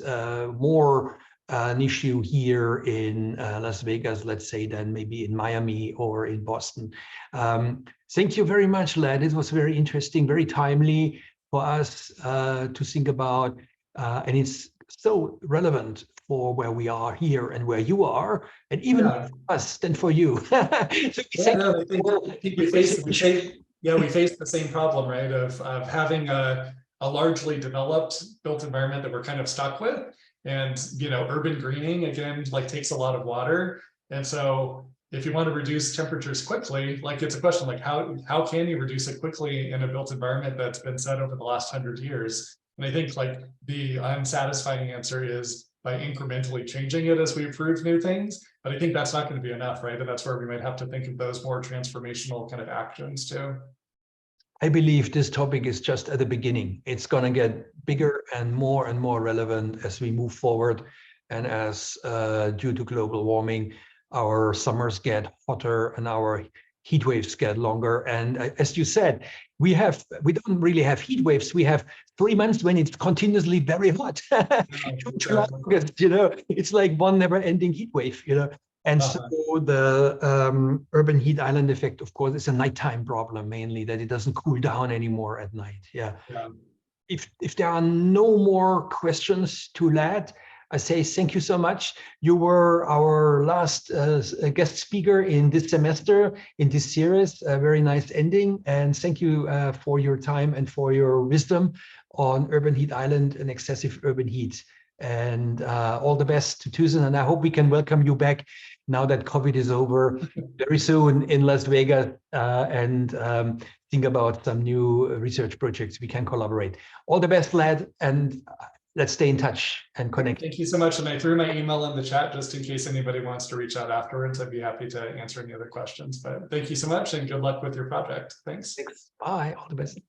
more an issue here in Las Vegas, let's say, than maybe in Miami or in Boston. Thank you very much, Lad. It was very interesting, very timely for us to think about, and it's so relevant for where we are here and where you are, and even for us than for you. So I think we face the same problem, right? Of having a largely developed built environment that we're kind of stuck with, and you know, urban greening again like takes a lot of water, and so if you want to reduce temperatures quickly, like it's a question like how can you reduce it quickly in a built environment that's been set over the last 100 years? And I think like the unsatisfying answer is by incrementally changing it as we approve new things. But I think that's not going to be enough, right? And that's where we might have to think of those more transformational kind of actions too. I believe this topic is just at the beginning. It's going to get bigger and more relevant as we move forward. And as due to global warming, our summers get hotter and our heat waves get longer. And as you said, we don't really have heat waves. We have 3 months when it's continuously very hot. July, August, you know, it's like one never-ending heat wave, you know. And so the urban heat island effect, of course, is a nighttime problem mainly, that it doesn't cool down anymore at night. Yeah. If there are no more questions to add, I say thank you so much. You were our last guest speaker in this semester, in this series. A very nice ending. And thank you for your time and for your wisdom on urban heat island and excessive urban heat. And all the best to Tucson. And I hope we can welcome you back now that COVID is over very soon in Las Vegas and think about some new research projects we can collaborate. All the best, lad, and let's stay in touch and connect. Thank you so much. And I threw my email in the chat just in case anybody wants to reach out afterwards. I'd be happy to answer any other questions. But thank you so much and good luck with your project. Thanks. Thanks. Bye. All the best.